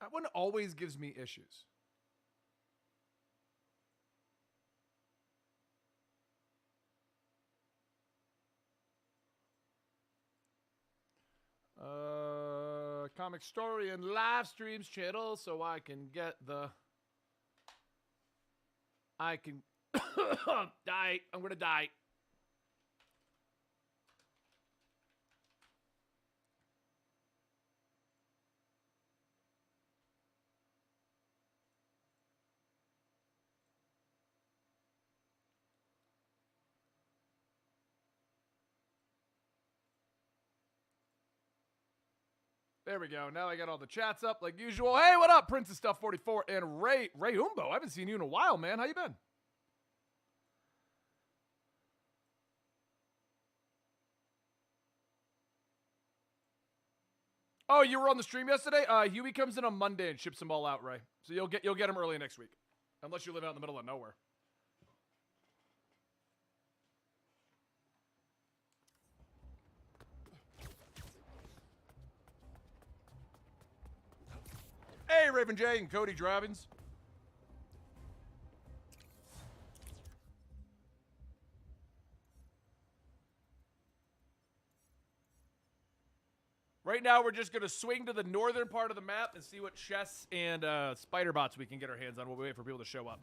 That one always gives me issues. Comic Story and live streams channel so I can get the... I can... die. I'm going to die. There we go. Now I got all the chats up like usual. Hey, what up, Princess Stuff 44 and Ray Umbo. I haven't seen you in a while, man. How you been? Oh, you were on the stream yesterday? Huey comes in on Monday and ships them all out, Ray. So you'll get them early next week. Unless you live out in the middle of nowhere. Hey, Raven J and Cody Dravins. Right now, we're just going to swing to the northern part of the map and see what chests and spider bots we can get our hands on while we wait for people to show up.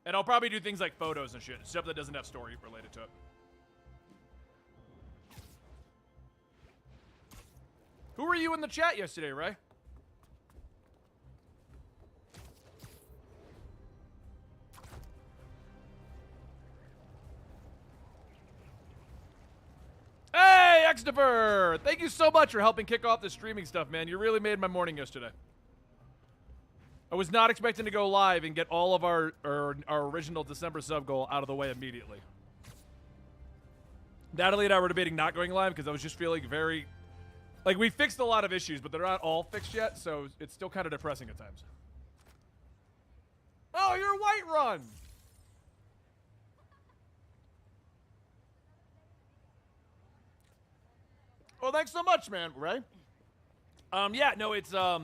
And I'll probably do things like photos and shit, stuff that doesn't have story related to it. Who were you in the chat yesterday, Ray? Hey, Extifer! Thank you so much for helping kick off the streaming stuff, man. You really made my morning yesterday. I was not expecting to go live and get all of our original December sub goal out of the way immediately. Natalie and I were debating not going live because I was just feeling very... Like, we fixed a lot of issues, but they're not all fixed yet, so it's still kind of depressing at times. Oh, you're Whiterun! Well, thanks so much, man, Ray. Yeah, no, it's, yeah,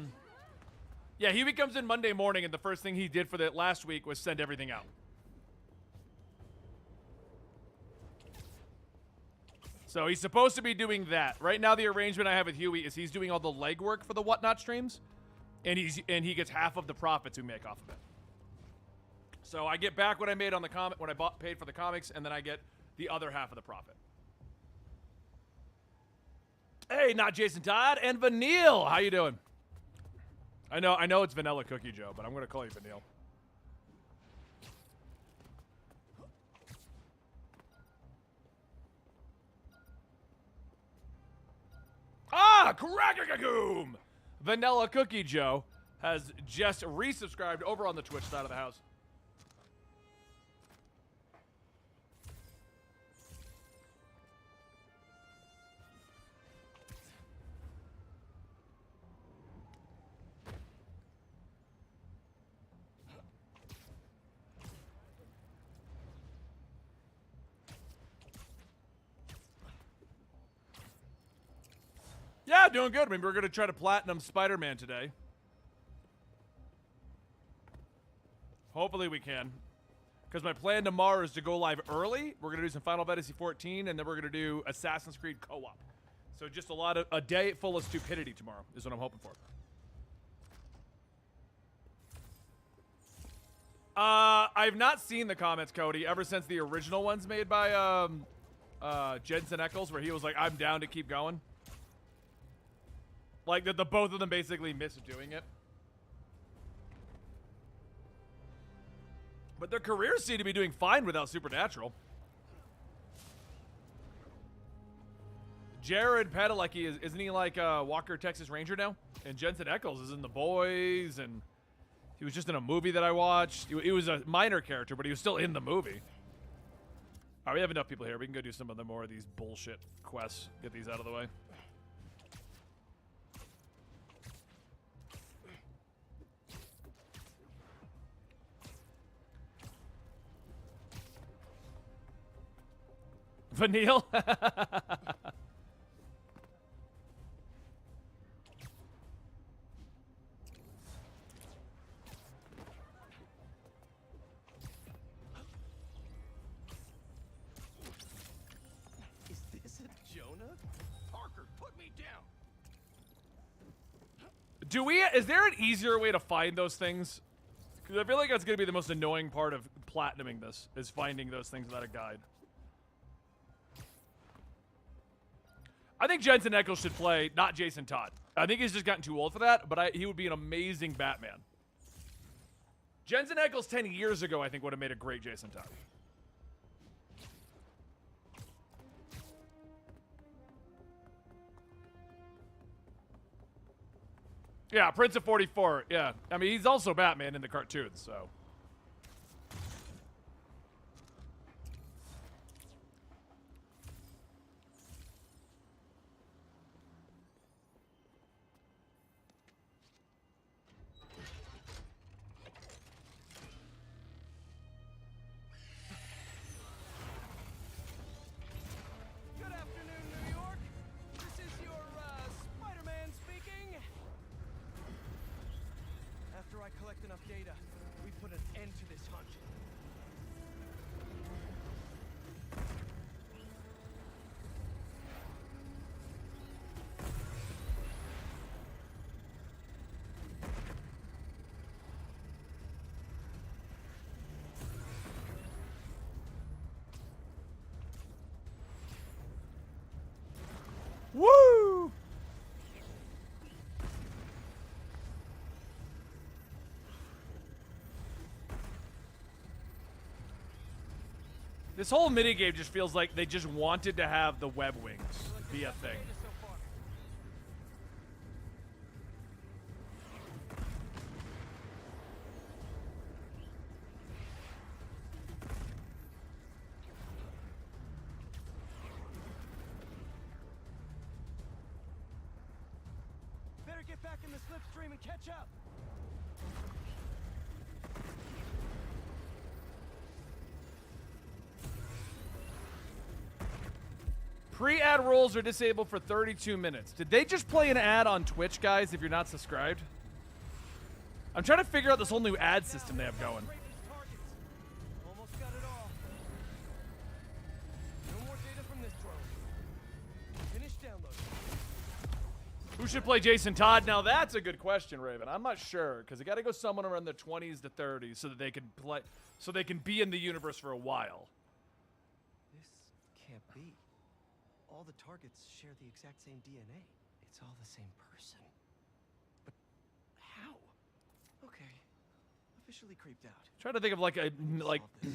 Huey comes in Monday morning, and the first thing he did for the last week was send everything out. So he's supposed to be doing that. Right now, the arrangement I have with Huey is he's doing all the legwork for the Whatnot streams, and he gets half of the profits we make off of it. So I get back what I made on the comic when I paid for the comics, and then I get the other half of the profit. Hey, not Jason Todd and Vanille. How you doing? I know it's Vanilla Cookie Joe, but I'm gonna call you Vanille. Ah, Crackagagoom! Vanilla Cookie Joe has just resubscribed over on the Twitch side of the house. Yeah, doing good. I mean, we're going to try to platinum Spider-Man today. Hopefully we can. Because my plan tomorrow is to go live early. We're going to do some Final Fantasy 14, and then we're going to do Assassin's Creed co-op. So just a day full of stupidity tomorrow is what I'm hoping for. I've not seen the comments, Cody, ever since the original ones made by Jensen Ackles, where he was like, I'm down to keep going. Like, the both of them basically missed doing it. But their careers seem to be doing fine without Supernatural. Jared Padalecki, isn't he like Walker, Texas Ranger now? And Jensen Ackles is in The Boys, and he was just in a movie that I watched. He was a minor character, but he was still in the movie. All right, we have enough people here. We can go do some of the more of these bullshit quests. Get these out of the way. Vanille? Is there an easier way to find those things? Because I feel like that's going to be the most annoying part of platinuming this, is finding those things without a guide. I think Jensen Ackles should play, not Jason Todd. I think he's just gotten too old for that, but he would be an amazing Batman. Jensen Ackles 10 years ago, I think, would have made a great Jason Todd. Yeah, Prince of 44. Yeah. I mean, he's also Batman in the cartoons, so. Good afternoon, New York. This is your, Spider-Man speaking. After I collect enough data, we put an end to this hunt. Woo! This whole minigame just feels like they just wanted to have the web wings be a thing. Better get back in the slipstream and catch up. Pre-ad rolls are disabled for 32 minutes. Did they just play an ad on Twitch, guys, if you're not subscribed? I'm trying to figure out this whole new ad system they have going. Almost got it all. No more data from this drone. Finish downloading. Who should play Jason Todd? Now that's a good question, Raven. I'm not sure, because they got to go someone around their 20s to 30s so that they can play, so they can be in the universe for a while. This can't be. All the targets share the exact same DNA. It's all the same person. But how? Okay. Officially creeped out. Trying to think of like a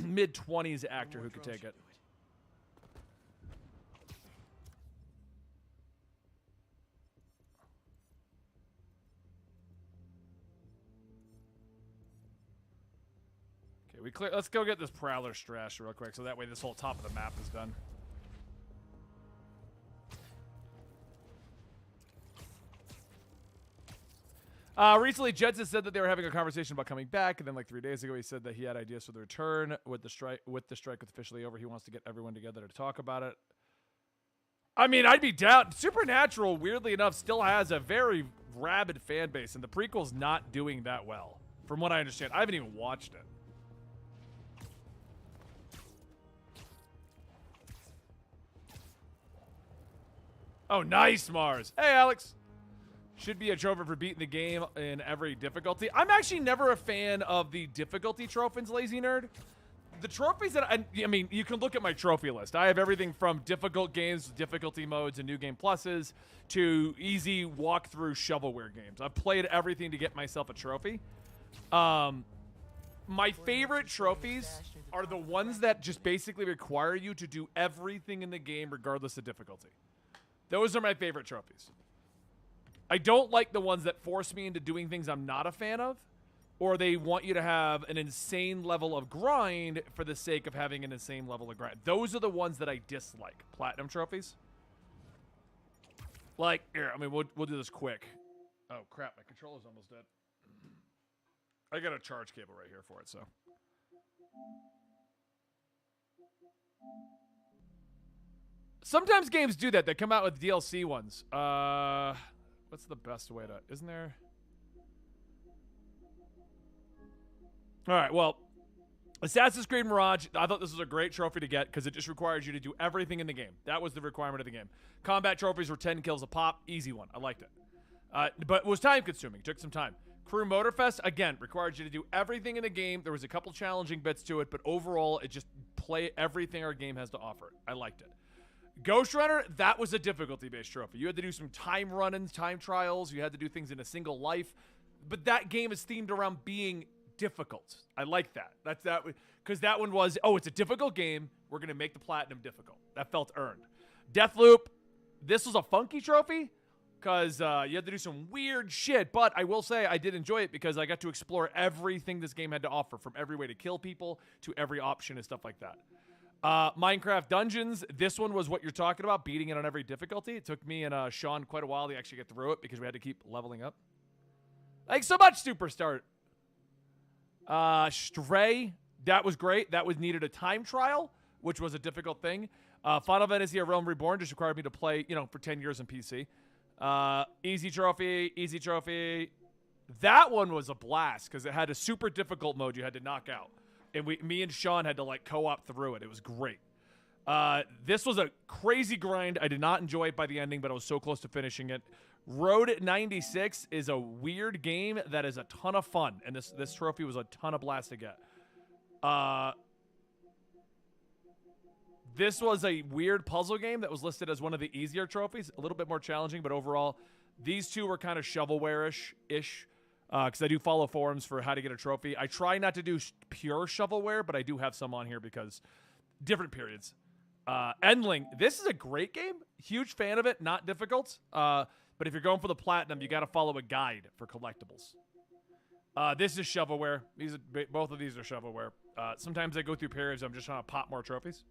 mid-20s actor who could take it. Okay, we clear. Let's go get this Prowler Strash real quick, so that way this whole top of the map is done. Recently, Jetson said that they were having a conversation about coming back, and then like 3 days ago, he said that he had ideas for the return with the strike. With the strike officially over, he wants to get everyone together to talk about it. I mean, I'd be down. Supernatural, weirdly enough, still has a very rabid fan base, and the prequel's not doing that well, from what I understand. I haven't even watched it. Oh, nice, Mars. Hey, Alex. Should be a trophy for beating the game in every difficulty. I'm actually never a fan of the difficulty trophies, Lazy Nerd. The trophies that I mean, you can look at my trophy list. I have everything from difficult games, difficulty modes, and new game pluses to easy walkthrough shovelware games. I've played everything to get myself a trophy. My favorite trophies are the ones that just basically require you to do everything in the game regardless of difficulty. Those are my favorite trophies. I don't like the ones that force me into doing things I'm not a fan of, or they want you to have an insane level of grind for the sake of having an insane level of grind. Those are the ones that I dislike. Platinum trophies. Like, here, I mean, we'll do this quick. Oh, crap, my controller's almost dead. I got a charge cable right here for it, so. Sometimes games do that. They come out with DLC ones. What's the best way to... Isn't there... Alright, well... Assassin's Creed Mirage, I thought this was a great trophy to get because it just requires you to do everything in the game. That was the requirement of the game. Combat trophies were 10 kills a pop. Easy one. I liked it. But it was time consuming. Took some time. Crew Motorfest, again, required you to do everything in the game. There was a couple challenging bits to it, but overall, it just play everything our game has to offer. I liked it. Ghost Runner, that was a difficulty-based trophy. You had to do some time run-ins, time trials. You had to do things in a single life. But that game is themed around being difficult. I like that. That's that because that one was, oh, it's a difficult game. We're going to make the platinum difficult. That felt earned. Deathloop, this was a funky trophy because you had to do some weird shit. But I will say I did enjoy it because I got to explore everything this game had to offer, from every way to kill people to every option and stuff like that. Minecraft Dungeons, this one was what you're talking about, beating it on every difficulty. It took me and Sean quite a while to actually get through it because we had to keep leveling up. Thanks so much, Superstart. Stray, that was great. That was needed a time trial, which was a difficult thing. Final Fantasy: A Realm Reborn just required me to play, for 10 years on PC. Easy trophy. That one was a blast because it had a super difficult mode you had to knock out. And me and Sean had to co-op through it. It was great. This was a crazy grind. I did not enjoy it by the ending, but I was so close to finishing it. Road 96 is a weird game that is a ton of fun, and this trophy was a ton of blast to get. This was a weird puzzle game that was listed as one of the easier trophies, a little bit more challenging, but overall, these two were kind of shovelware-ish, because I do follow forums for how to get a trophy. I try not to do pure shovelware, but I do have some on here because different periods. Endling, this is a great game. Huge fan of it, not difficult. But if you're going for the platinum, you got to follow a guide for collectibles. This is shovelware. Both of these are shovelware. Sometimes I go through periods I'm just trying to pop more trophies.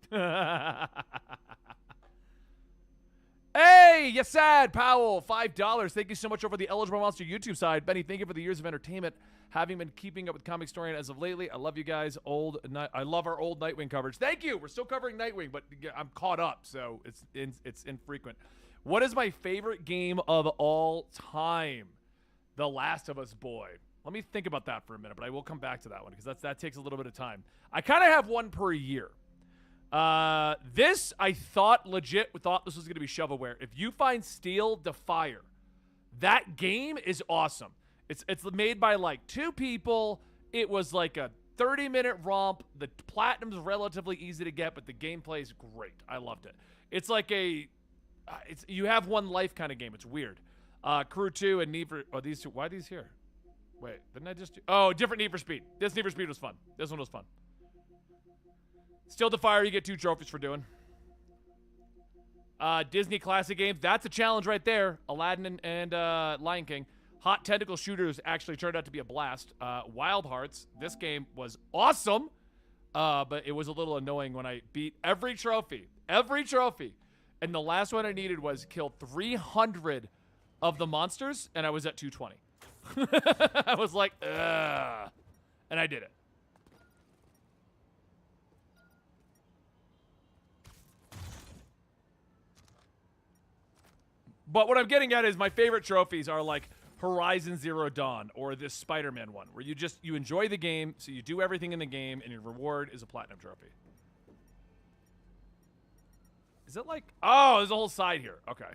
Hey, Yasad Powell, $5. Thank you so much over the Eligible Monster YouTube side. Benny, thank you for the years of entertainment, having been keeping up with Comic Historian as of lately. I love you guys. I love our old Nightwing coverage. Thank you. We're still covering Nightwing, but I'm caught up, so it's infrequent. What is my favorite game of all time? The Last of Us, boy. Let me think about that for a minute, but I will come back to that one because that takes a little bit of time. I kind of have one per year. This, I thought this was going to be shovelware. If you find Steel Defier, that game is awesome. It's made by two people. It was like a 30-minute romp. The platinum's relatively easy to get, but the gameplay is great. I loved it. It's like you have one life kind of game. It's weird. Crew 2 and Need for... Oh, these two. Why are these here? Wait, didn't I just... Oh, different Need for Speed. This Need for Speed was fun. This one was fun. Steel Defier, you get 2 trophies for doing. Disney classic games. That's a challenge right there. Aladdin and Lion King. Hot Tentacle Shooters actually turned out to be a blast. Wild Hearts. This game was awesome. But it was a little annoying when I beat every trophy. Every trophy. And the last one I needed was kill 300 of the monsters, and I was at 220. I was like, ugh. And I did it. But what I'm getting at is my favorite trophies are like Horizon Zero Dawn or this Spider-Man one, where you enjoy the game, so you do everything in the game, and your reward is a platinum trophy. Is it like... Oh, there's a whole side here. Okay.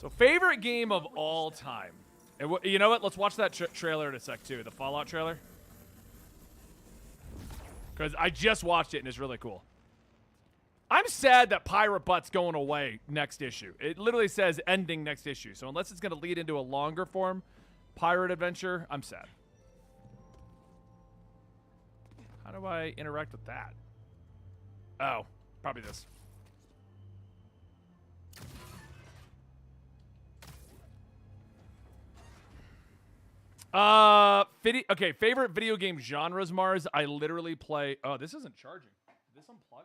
So, favorite game of all time. And you know what? Let's watch that trailer in a sec, too. The Fallout trailer. Because I just watched it, and it's really cool. I'm sad that Pirate Butt's going away next issue. It literally says ending next issue. So, unless it's going to lead into a longer form pirate adventure, I'm sad. How do I interact with that? Oh, probably this. Okay, favorite video game genres, Mars. I literally play... Oh, this isn't charging. Did this unplug?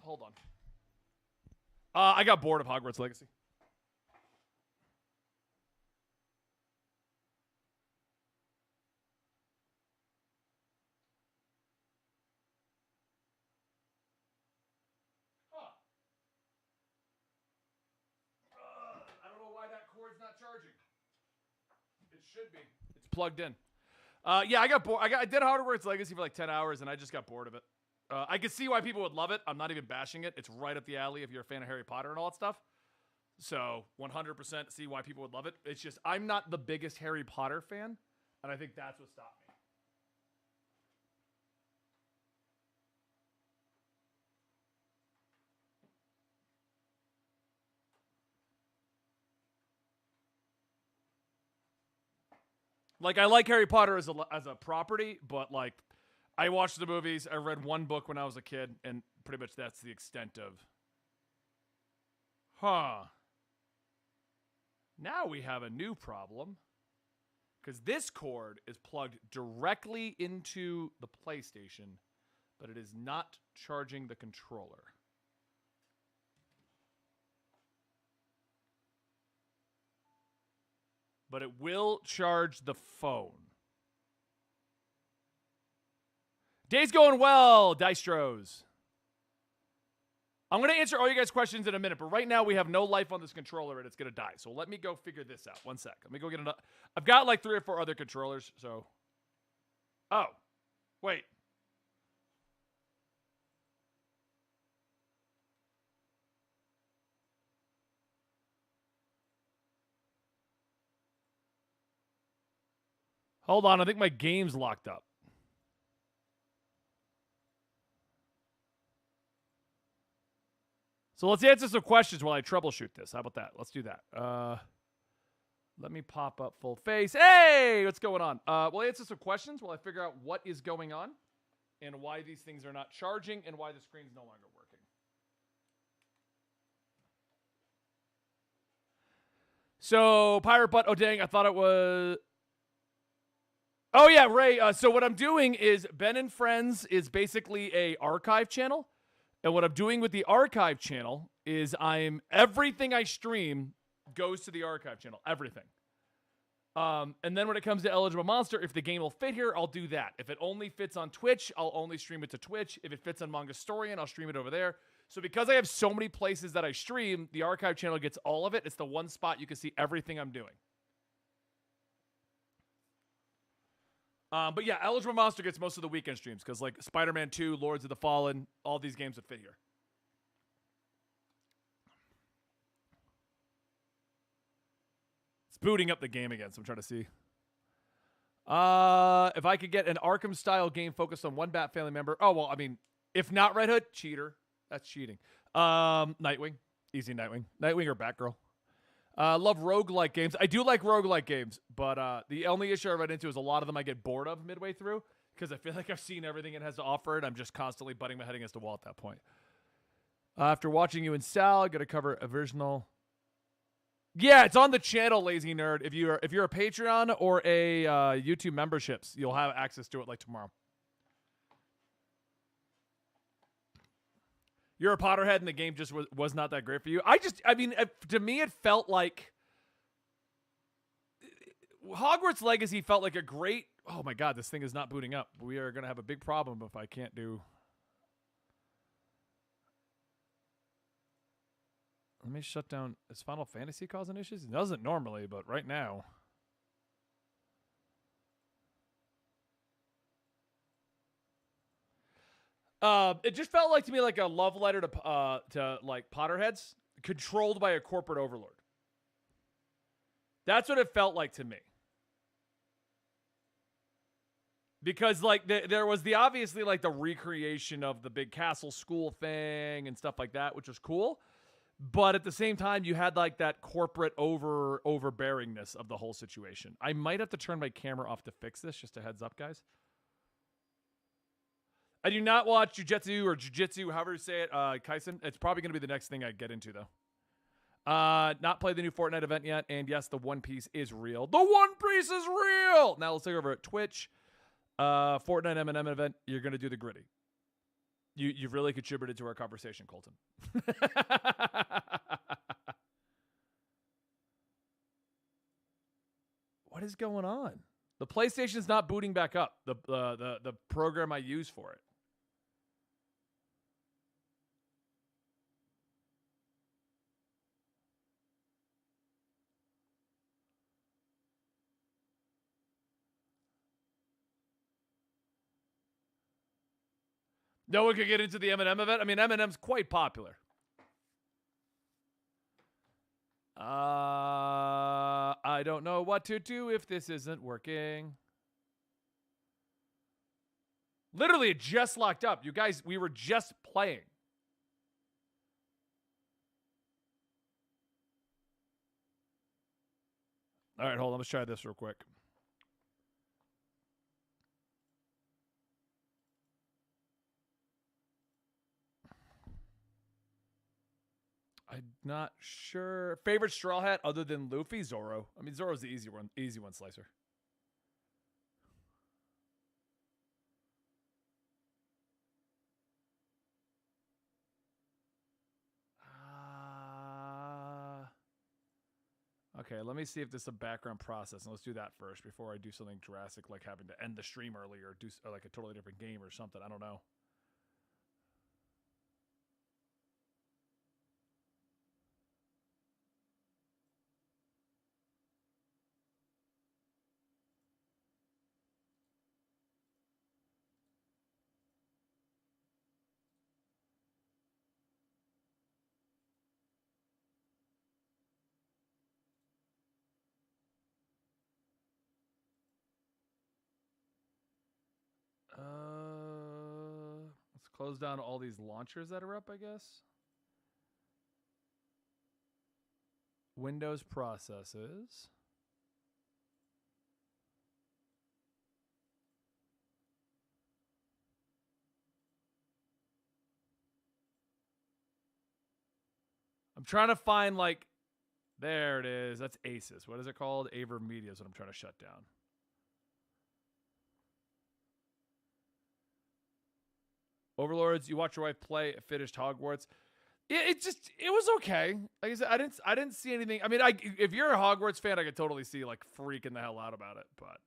Hold on. I got bored of Hogwarts Legacy. I don't know why that cord's not charging. It should be. It's plugged in. Yeah, I got bored. I did Hogwarts Legacy for like 10 hours, and I just got bored of it. I can see why people would love it. I'm not even bashing it. It's right up the alley if you're a fan of Harry Potter and all that stuff. So 100% see why people would love it. It's just I'm not the biggest Harry Potter fan, and I think that's what stopped me. Like, I like Harry Potter as a property, but, like, I watched the movies. I read one book when I was a kid, and pretty much that's the extent of... Huh. Now we have a new problem. Because this cord is plugged directly into the PlayStation, but it is not charging the controller. But it will charge the phone. Day's going well, Dystros. I'm going to answer all you guys' questions in a minute, but right now we have no life on this controller and it's going to die. So let me go figure this out. One sec. Let me go get another. I've got like 3 or 4 other controllers, so. Oh, wait. Hold on, I think my game's locked up. So let's answer some questions while I troubleshoot this. How about that? Let's do that. Let me pop up full face. Hey, what's going on? We'll answer some questions while I figure out what is going on and why these things are not charging and why the screen's no longer working. So, Pirate Butt, oh dang, I thought it was... Oh yeah, Ray. So what I'm doing is Ben and Friends is basically a archive channel. And what I'm doing with the archive channel is everything I stream goes to the archive channel. Everything. And then when it comes to Eligible Monster, if the game will fit here, I'll do that. If it only fits on Twitch, I'll only stream it to Twitch. If it fits on Mangastorian, I'll stream it over there. So because I have so many places that I stream, the archive channel gets all of it. It's the one spot you can see everything I'm doing. But yeah, Eligible Monster gets most of the weekend streams because like Spider-Man 2, Lords of the Fallen, all these games would fit here. It's booting up the game again, so I'm trying to see. If I could get an Arkham-style game focused on one Bat family member. Oh, well, I mean, if not Red Hood, cheater. That's cheating. Nightwing. Easy Nightwing. Nightwing or Batgirl. Love roguelike games. I do like roguelike games, but the only issue I run into is a lot of them I get bored of midway through because I feel like I've seen everything it has to offer, and I'm just constantly butting my head against the wall at that point. After watching you and Sal, I'm gonna cover a versional. Yeah, it's on the channel, Lazy Nerd. If you're a Patreon or a YouTube memberships, you'll have access to it like tomorrow. You're a Potterhead and the game just was not that great for you. I mean, to me, it felt like Hogwarts Legacy felt like a great... Oh my God, this thing is not booting up. We are going to have a big problem if I can't do... Let me shut down... Is Final Fantasy causing issues? It doesn't normally, but right now... It just felt like to me like a love letter to like Potterheads controlled by a corporate overlord. That's what it felt like to me. Because like there was the obviously like the recreation of the big castle school thing and stuff like that, which was cool. But at the same time, you had like that corporate overbearingness of the whole situation. I might have to turn my camera off to fix this. Just a heads up, guys. I do not watch Jujutsu or Jiu-Jitsu, however you say it, Kaisen. It's probably going to be the next thing I get into, though. Not played the new Fortnite event yet, and yes, the One Piece is real. The One Piece is real! Now let's take over at Twitch. Fortnite M&M event, you're going to do the gritty. You've really contributed to our conversation, Colton. What is going on? The PlayStation's not booting back up. The program I use for it. No one could get into the Eminem event. I mean, Eminem's quite popular. I don't know what to do if this isn't working. Literally, it just locked up. You guys, we were just playing. All right, hold on. Let's try this real quick. I'm not sure. Favorite Straw Hat other than Luffy? Zoro. I mean, Zoro's the easy one slicer. Okay, let me see if this is a background process, and let's do that first before I do something drastic like having to end the stream early or do like a totally different game or something. I don't know. Let's close down all these launchers that are up, I guess. Windows processes. I'm trying to find, like, there it is. That's Asus. What is it called? AverMedia is what I'm trying to shut down. Overlords, you watch your wife play, finished Hogwarts. It was okay. Like I said, I didn't see anything. I mean, if you're a Hogwarts fan, I could totally see like freaking the hell out about it. But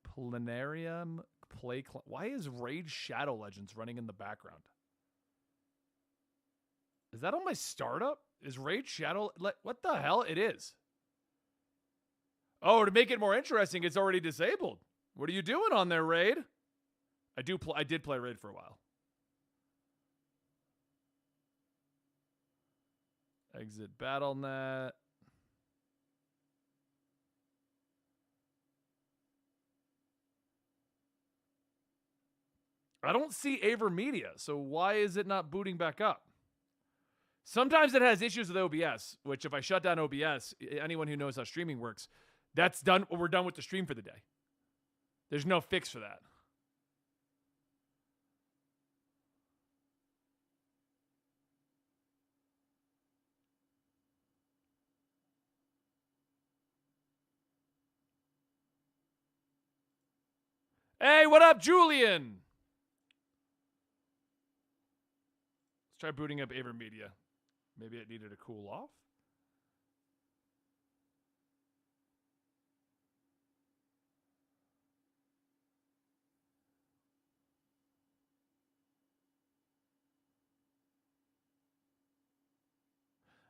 Planarium play. Why is Raid Shadow Legends running in the background? Is that on my startup? Is Raid Shadow? What the hell? It is. Oh, to make it more interesting, it's already disabled. What are you doing on there, Raid? I did play Raid for a while. Exit BattleNet. I don't see AverMedia, so why is it not booting back up? Sometimes it has issues with OBS, which if I shut down OBS, anyone who knows how streaming works, that's done. We're done with the stream for the day. There's no fix for that. Hey, what up, Julian? Let's try booting up AverMedia. Maybe it needed to cool off.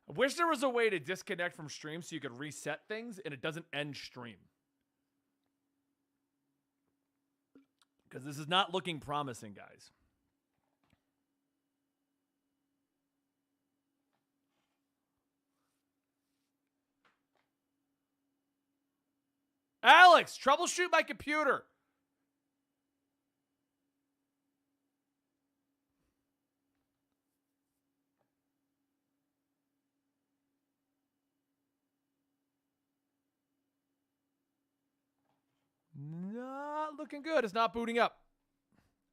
I wish there was a way to disconnect from stream so you could reset things and it doesn't end stream. Because this is not looking promising, guys. Alex, troubleshoot my computer. Not looking good. It's not booting up.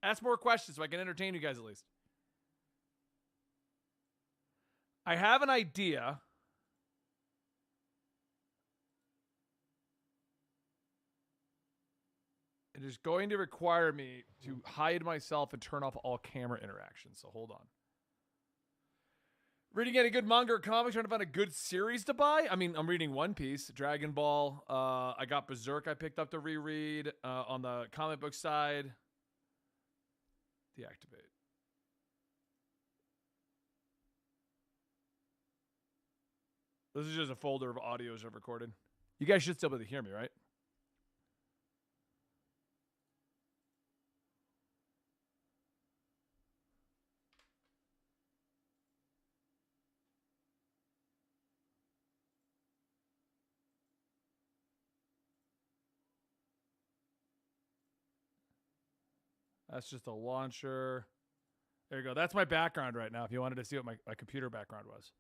Ask more questions so I can entertain you guys at least. I have an idea. It is going to require me to hide myself and turn off all camera interactions. So hold on. Reading any good manga or comics, trying to find a good series to buy. I mean, I'm reading One Piece, Dragon Ball. I got Berserk I picked up to reread on the comic book side. Deactivate. This is just a folder of audios I've recorded. You guys should still be able to hear me, right? That's just a launcher. There you go. That's my background right now if you wanted to see what my computer background was.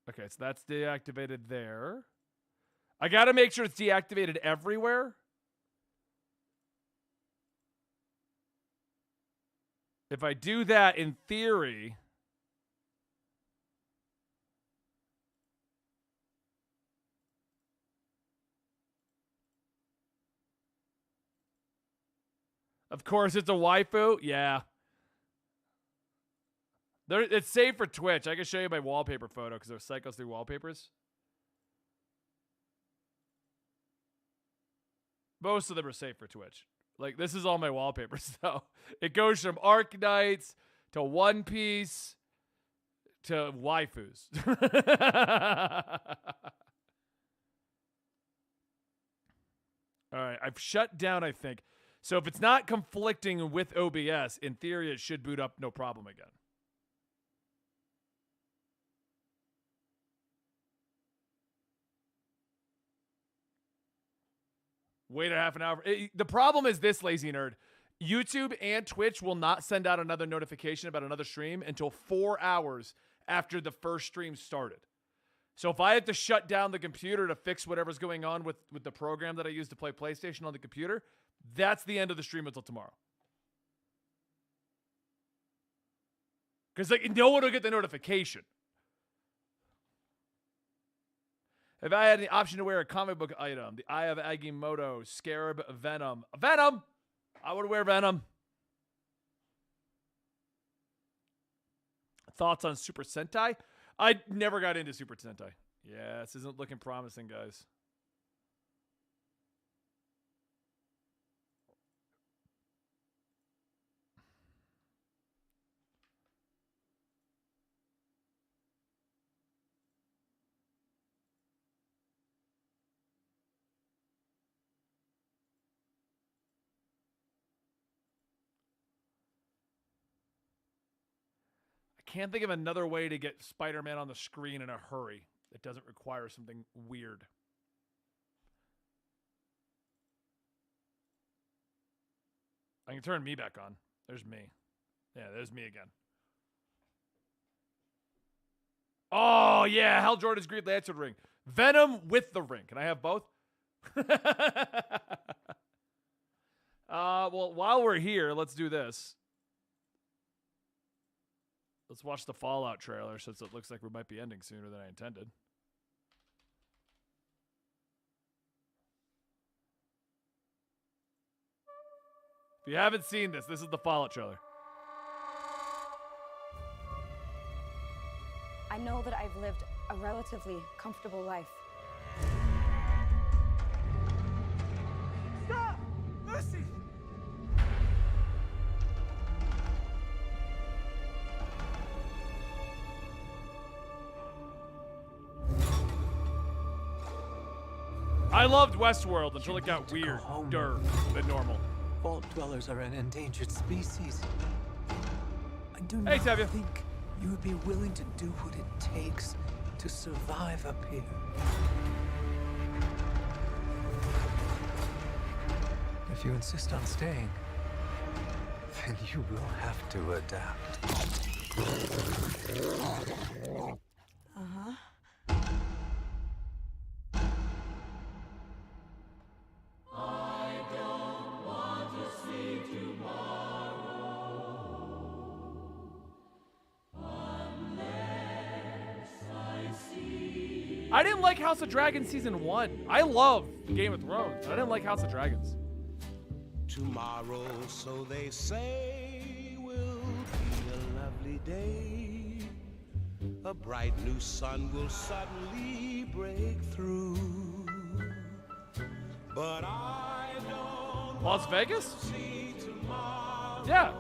Okay, so that's deactivated there. I got to make sure it's deactivated everywhere. If I do that, in theory... Of course, it's a waifu. Yeah. It's saved for Twitch. I can show you my wallpaper photo because it cycles through wallpapers. Most of them are saved for Twitch. Like, this is all my wallpapers, though. It goes from Arknights to One Piece to waifus. All right, I've shut down, I think. So if it's not conflicting with OBS, in theory, it should boot up no problem again. Wait a half an hour. The problem is this, lazy nerd. YouTube and Twitch will not send out another notification about another stream until 4 hours after the first stream started. So if I have to shut down the computer to fix whatever's going on with the program that I use to play PlayStation on the computer, that's the end of the stream until tomorrow. Because like no one will get the notification. If I had the option to wear a comic book item, the Eye of Agamotto, Scarab, Venom. Venom! I would wear Venom. Thoughts on Super Sentai? I never got into Super Sentai. Yeah, this isn't looking promising, guys. Can't think of another way to get Spider-Man on the screen in a hurry that doesn't require something weird. I can turn me back on. There's me. Yeah, there's me again. Oh, yeah. Hal Jordan's Green Lantern ring. Venom with the ring. Can I have both? Well, while we're here, let's do this. Let's watch the Fallout trailer since it looks like we might be ending sooner than I intended. If you haven't seen this, this is the Fallout trailer. I know that I've lived a relatively comfortable life. Stop! Lucy! I loved Westworld until it got weirder than normal. Vault dwellers are an endangered species. I do Hey, not Tevye. think you would be willing to do what it takes to survive up here. If you insist on staying, then you will have to adapt. Uh-huh. I didn't like House of Dragons Season 1. I love Game of Thrones. I didn't like House of Dragons. Tomorrow, so they say, will be a lovely day. A bright new sun will suddenly break through. But I don't Las Vegas? see tomorrow. Yeah.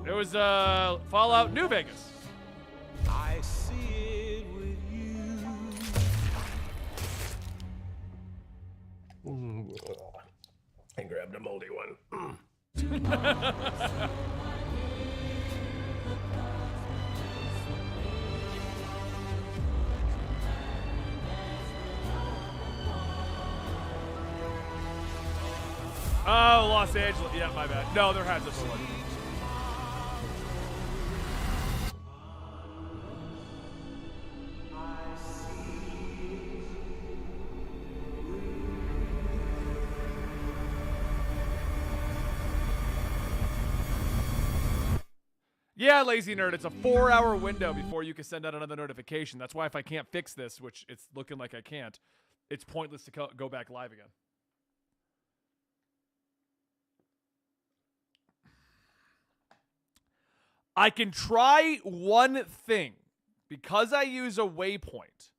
It was Fallout New Vegas. I see it with you. I grabbed a moldy one. Oh, Los Angeles. Yeah, my bad. No, there hasn't been one. Yeah, lazy nerd, it's a 4-hour window before you can send out another notification. That's why if I can't fix this, which it's looking like I can't, it's pointless to go back live again. I can try one thing. Because I use a waypoint.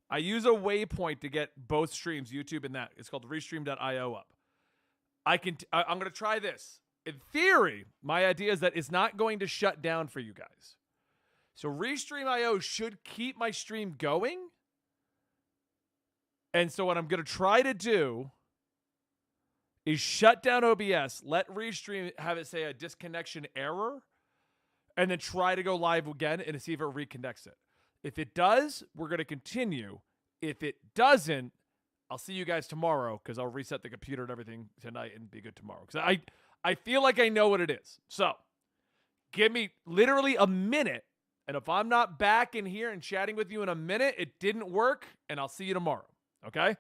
I use a waypoint to get both streams, YouTube and that. It's called Restream.io up. I'm going to try this. In theory, my idea is that it's not going to shut down for you guys. So Restream.io should keep my stream going. And so what I'm going to try to do is shut down OBS, let Restream have it say a disconnection error, and then try to go live again and see if it reconnects it. If it does, we're going to continue. If it doesn't, I'll see you guys tomorrow because I'll reset the computer and everything tonight and be good tomorrow. Because I feel like I know what it is. So give me literally a minute. And if I'm not back in here and chatting with you in a minute, it didn't work, and I'll see you tomorrow. Okay?